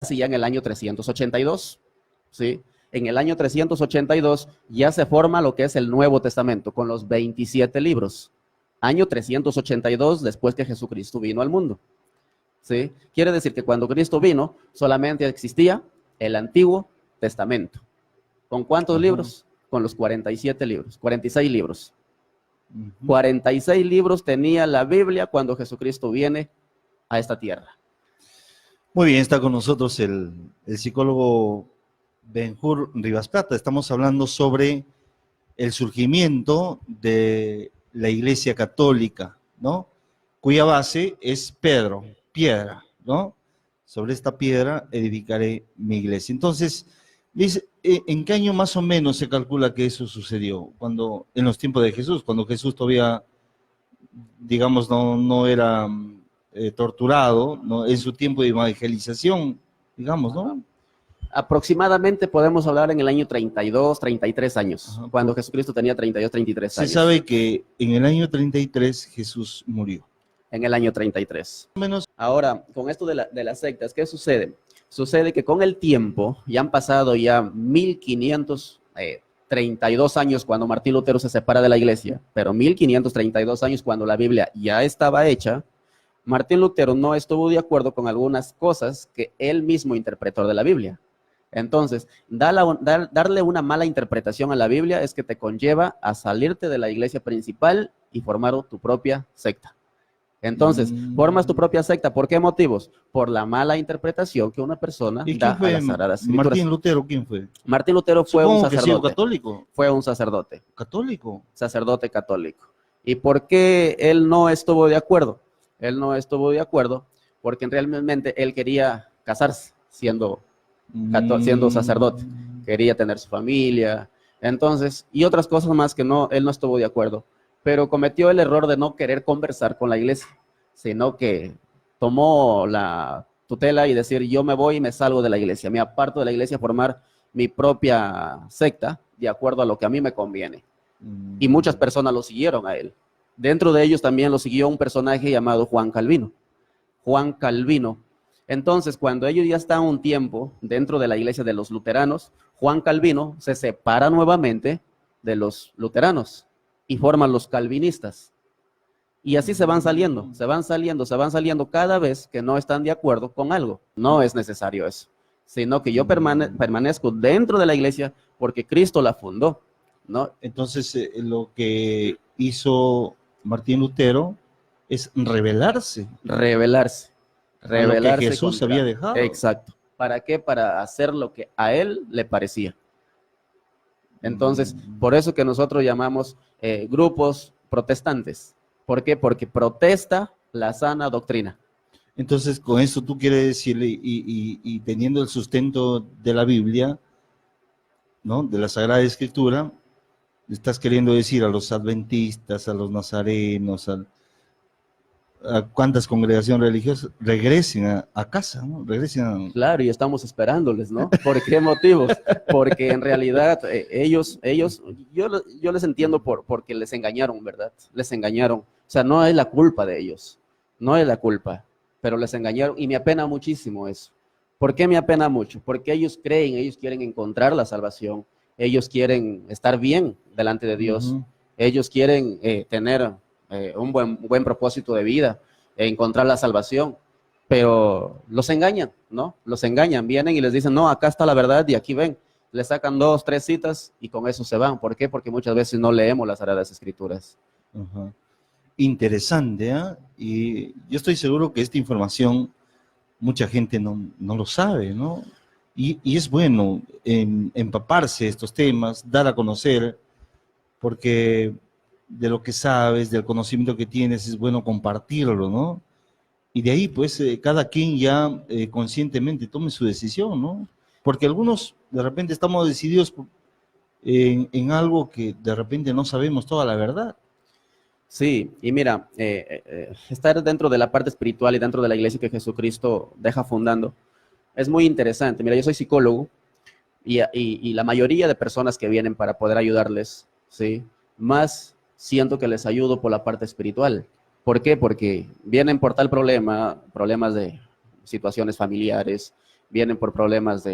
así ya en el año 382, ¿sí? En el año 382 ya se forma lo que es el Nuevo Testamento, con los 27 libros. Año 382 después que Jesucristo vino al mundo, ¿sí? Quiere decir que cuando Cristo vino, solamente existía el Antiguo Testamento. ¿Con cuántos libros? Con los 47 libros, 46 libros. 46 libros tenía la Biblia cuando Jesucristo viene a esta tierra. Muy bien, está con nosotros el psicólogo Benjur Rivas Plata. Estamos hablando sobre el surgimiento de la Iglesia Católica, ¿no? Cuya base es Pedro, piedra, ¿no? Sobre esta piedra edificaré mi iglesia. Entonces, dice, ¿en qué año más o menos se calcula que eso sucedió? Cuando, en los tiempos de Jesús, cuando Jesús todavía, digamos, no era torturado, ¿no? En su tiempo de evangelización, digamos, ¿no? Aproximadamente podemos hablar en el año 32, 33 años, cuando Jesucristo tenía 32, 33 años. Se sabe que en el año 33 Jesús murió. En el año 33. Menos. Ahora, con esto de las sectas, ¿qué sucede? Sucede que con el tiempo, ya han pasado ya 1532 años cuando Martín Lutero se separa de la iglesia, pero 1532 años cuando la Biblia ya estaba hecha, Martín Lutero no estuvo de acuerdo con algunas cosas que él mismo interpretó de la Biblia. Entonces, darle una mala interpretación a la Biblia es que te conlleva a salirte de la iglesia principal y formar tu propia secta. Entonces, formas tu propia secta. ¿Por qué motivos? Por la mala interpretación que una persona da a las Sagradas Escrituras. Martín Lutero, ¿quién fue? Martín Lutero fue un sacerdote. ¿Católico? Fue un sacerdote. ¿Católico? Sacerdote católico. ¿Y por qué él no estuvo de acuerdo? Él no estuvo de acuerdo porque realmente él quería casarse siendo sacerdote. Quería tener su familia. Entonces, y otras cosas más que él no estuvo de acuerdo. Pero cometió el error de no querer conversar con la iglesia, sino que tomó la tutela y decir, yo me voy y me salgo de la iglesia, me aparto de la iglesia a formar mi propia secta de acuerdo a lo que a mí me conviene. Y muchas personas lo siguieron a él. Dentro de ellos también lo siguió un personaje llamado Juan Calvino. Juan Calvino. Entonces, cuando ellos ya están un tiempo dentro de la iglesia de los luteranos, Juan Calvino se separa nuevamente de los luteranos y forman los calvinistas. Y así se van saliendo cada vez que no están de acuerdo con algo. No es necesario eso, sino que yo permanezco dentro de la iglesia porque Cristo la fundó, ¿no? Entonces, lo que hizo Martín Lutero es rebelarse. Rebelarse lo que Jesús había dejado. Exacto. ¿Para qué? Para hacer lo que a él le parecía. Entonces, por eso que nosotros llamamos grupos protestantes. ¿Por qué? Porque protesta la sana doctrina. Entonces, con eso tú quieres decirle, y teniendo el sustento de la Biblia, ¿no? De la Sagrada Escritura, estás queriendo decir a los adventistas, a los nazarenos, a cuántas congregaciones religiosas regresen a casa, ¿no? Claro, y estamos esperándoles, ¿no? ¿Por qué motivos? Porque en realidad yo les entiendo porque les engañaron, ¿verdad? Les engañaron. O sea, no es la culpa de ellos, no es la culpa, pero les engañaron y me apena muchísimo eso. ¿Por qué me apena mucho? Porque ellos creen, ellos quieren encontrar la salvación, ellos quieren estar bien delante de Dios, ellos quieren tener un buen propósito de vida, encontrar la salvación, pero los engañan, ¿no? Los engañan, vienen y les dicen, no, acá está la verdad y aquí ven, les sacan 2, 3 citas y con eso se van. ¿Por qué? Porque muchas veces no leemos las Sagradas Escrituras. Interesante, ¿eh? Y yo estoy seguro que esta información mucha gente no lo sabe, ¿no? Y es bueno empaparse de estos temas, dar a conocer, porque de lo que sabes, del conocimiento que tienes, es bueno compartirlo, ¿no? Y de ahí, pues, cada quien ya conscientemente tome su decisión, ¿no? Porque algunos, de repente, estamos decididos en algo que de repente no sabemos toda la verdad. Sí, y mira, estar dentro de la parte espiritual y dentro de la iglesia que Jesucristo deja fundando es muy interesante. Mira, yo soy psicólogo y la mayoría de personas que vienen para poder ayudarles, ¿sí? Más siento que les ayudo por la parte espiritual. ¿Por qué? Porque vienen por tal problemas de situaciones familiares, vienen por problemas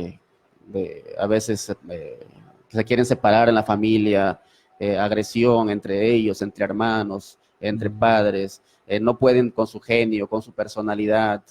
a veces que se quieren separar en la familia, agresión entre ellos, entre hermanos, entre padres, no pueden con su genio, con su personalidad.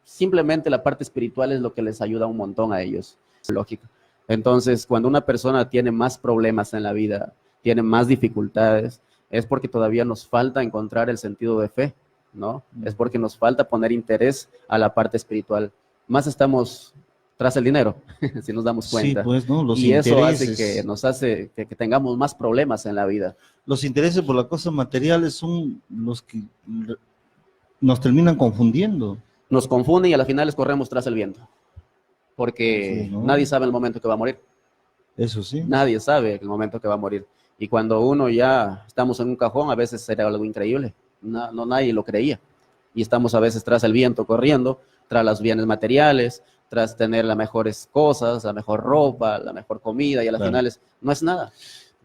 Simplemente la parte espiritual es lo que les ayuda un montón a ellos, lógico. Entonces, cuando una persona tiene más problemas en la vida, tiene más dificultades, es porque todavía nos falta encontrar el sentido de fe, ¿no? Es porque nos falta poner interés a la parte espiritual. Más estamos tras el dinero, si nos damos cuenta. Sí, pues, ¿no? Los y eso intereses. hace que tengamos más problemas en la vida. Los intereses por las cosas materiales son los que nos terminan confundiendo. Nos confunden y a la final les corremos tras el viento. Porque Sí, ¿no? nadie sabe el momento que va a morir. Eso sí. Nadie sabe el momento que va a morir. Y cuando uno ya estamos en un cajón, a veces era algo increíble. Nadie lo creía. Y estamos a veces tras el viento corriendo, tras los bienes materiales, tras tener las mejores cosas, la mejor ropa, la mejor comida, y a las finales no es nada.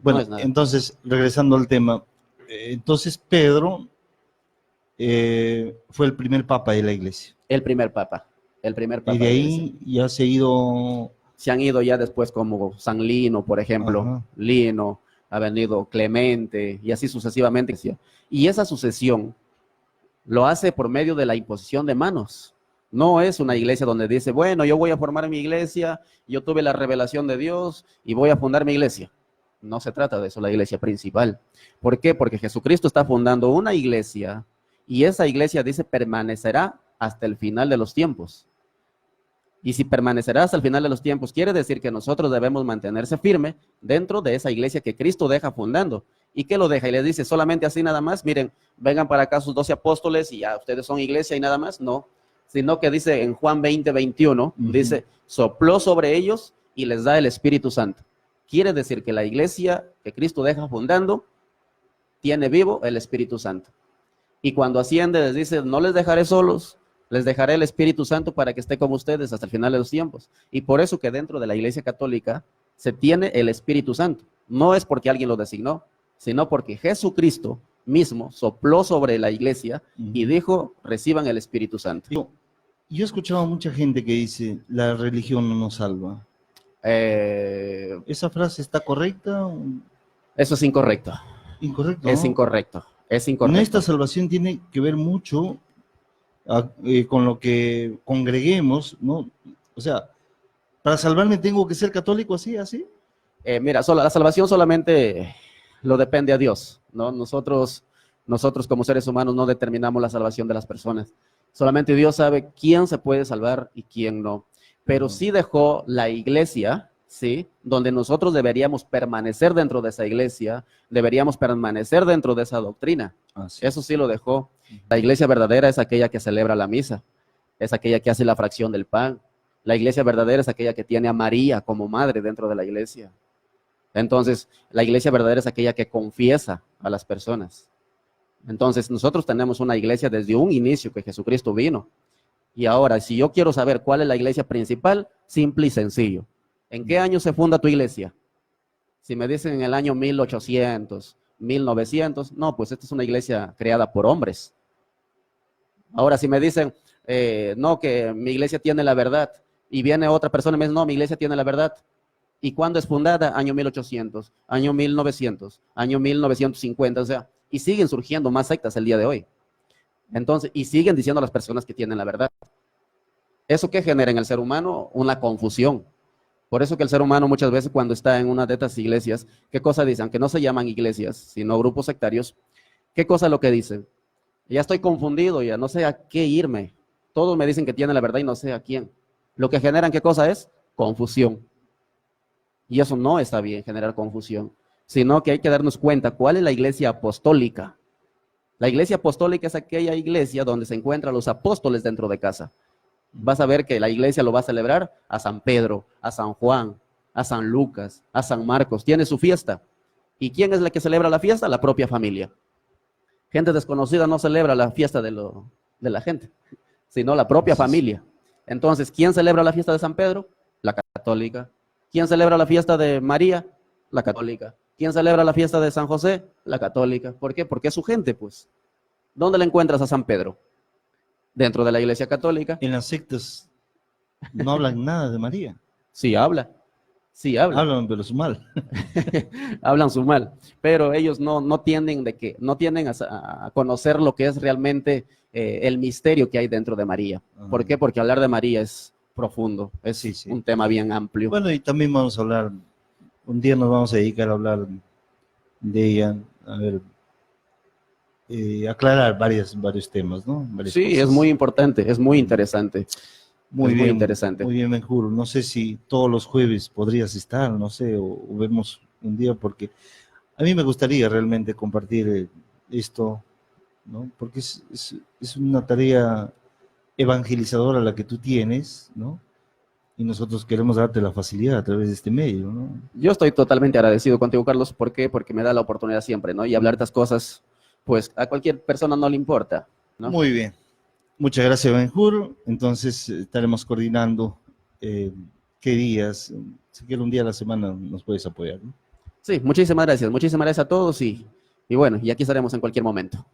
Bueno, no es nada. entonces, regresando al tema, entonces Pedro fue el primer papa de la iglesia. El primer papa. Y de ahí ya se han ido ya después como San Lino, por ejemplo. Ajá. Lino, ha venido Clemente, y así sucesivamente. Y esa sucesión lo hace por medio de la imposición de manos. No es una iglesia donde dice, bueno, yo voy a formar mi iglesia, yo tuve la revelación de Dios y voy a fundar mi iglesia. No se trata de eso, la iglesia principal. ¿Por qué? Porque Jesucristo está fundando una iglesia y esa iglesia dice permanecerá hasta el final de los tiempos. Y si permanecerá hasta el final de los tiempos, quiere decir que nosotros debemos mantenerse firme dentro de esa iglesia que Cristo deja fundando. ¿Y qué lo deja? Y le dice, solamente así nada más, miren, vengan para acá sus 12 apóstoles y ya ustedes son iglesia y nada más. No, sino que dice en Juan 20:21, dice, sopló sobre ellos y les da el Espíritu Santo. Quiere decir que la iglesia que Cristo deja fundando tiene vivo el Espíritu Santo. Y cuando asciende les dice, no les dejaré solos, les dejaré el Espíritu Santo para que esté con ustedes hasta el final de los tiempos. Y por eso que dentro de la iglesia católica se tiene el Espíritu Santo. No es porque alguien lo designó, sino porque Jesucristo mismo sopló sobre la iglesia y dijo, reciban el Espíritu Santo. Yo he escuchado a mucha gente que dice, la religión no nos salva. ¿Esa frase está correcta? Eso es incorrecto. ¿Incorrecto? Es incorrecto. Es incorrecto. Esta salvación tiene que ver mucho con lo que congreguemos, ¿no? O sea, para salvarme tengo que ser católico así. Mira, la salvación solamente lo depende a Dios, ¿no? Nosotros como seres humanos no determinamos la salvación de las personas. Solamente Dios sabe quién se puede salvar y quién no. Pero sí dejó la iglesia, ¿sí? Donde nosotros deberíamos permanecer dentro de esa iglesia, deberíamos permanecer dentro de esa doctrina. Eso sí lo dejó. La iglesia verdadera es aquella que celebra la misa, es aquella que hace la fracción del pan. La iglesia verdadera es aquella que tiene a María como madre dentro de la iglesia. Entonces, la iglesia verdadera es aquella que confiesa a las personas. Entonces, nosotros tenemos una iglesia desde un inicio que Jesucristo vino. Y ahora, si yo quiero saber cuál es la iglesia principal, simple y sencillo. ¿En qué año se funda tu iglesia? Si me dicen en el año 1800, 1900, no, pues esta es una iglesia creada por hombres. Ahora, si me dicen, no, que mi iglesia tiene la verdad, y viene otra persona y me dice, no, mi iglesia tiene la verdad. ¿Y cuándo es fundada? Año 1800, año 1900, año 1950, o sea, y siguen surgiendo más sectas el día de hoy. Entonces, y siguen diciendo a las personas que tienen la verdad. ¿Eso qué genera en el ser humano? Una confusión. Por eso que el ser humano muchas veces cuando está en una de estas iglesias, ¿qué cosa dicen? Aunque no se llaman iglesias, sino grupos sectarios, ¿qué cosa es lo que dicen? Ya estoy confundido, ya no sé a qué irme. Todos me dicen que tienen la verdad y no sé a quién. Lo que generan, ¿qué cosa es? Confusión. Y eso no está bien, generar confusión, sino que hay que darnos cuenta cuál es la iglesia apostólica. La iglesia apostólica es aquella iglesia donde se encuentran los apóstoles dentro de casa. Vas a ver que la iglesia lo va a celebrar a San Pedro, a San Juan, a San Lucas, a San Marcos. Tiene su fiesta. ¿Y quién es la que celebra la fiesta? La propia familia. Gente desconocida no celebra la fiesta de la gente, sino la propia familia. Entonces, ¿quién celebra la fiesta de San Pedro? La católica. ¿Quién celebra la fiesta de María? La católica. ¿Quién celebra la fiesta de San José? La católica. ¿Por qué? Porque es su gente, pues. ¿Dónde le encuentras a San Pedro? dentro de la Iglesia Católica. En las sectas no hablan nada de María. Sí habla, sí habla. Hablan, pero su mal. Hablan su mal, pero ellos no tienden a conocer lo que es realmente el misterio que hay dentro de María. ¿Por qué? Porque hablar de María es profundo, es Sí, sí. un tema bien amplio. Bueno, y también vamos a hablar, un día nos vamos a dedicar a hablar de ella, a ver, aclarar varios temas, ¿no? Varias Sí, cosas. es muy importante, es muy interesante. Muy es bien, muy interesante. muy bien, Benjur. No sé si todos los jueves podrías estar, no sé, o vemos un día, porque a mí me gustaría realmente compartir esto, ¿no? Porque es una tarea evangelizadora la que tú tienes, ¿no? Y nosotros queremos darte la facilidad a través de este medio, ¿no? Yo estoy totalmente agradecido contigo, Carlos. ¿Por qué? Porque me da la oportunidad siempre, ¿no? Y hablar de estas cosas, pues a cualquier persona no le importa, ¿no? Muy bien. Muchas gracias, Benjur. Entonces estaremos coordinando qué días, si quieres un día a la semana nos puedes apoyar, ¿no? Sí, muchísimas gracias a todos y bueno, y aquí estaremos en cualquier momento.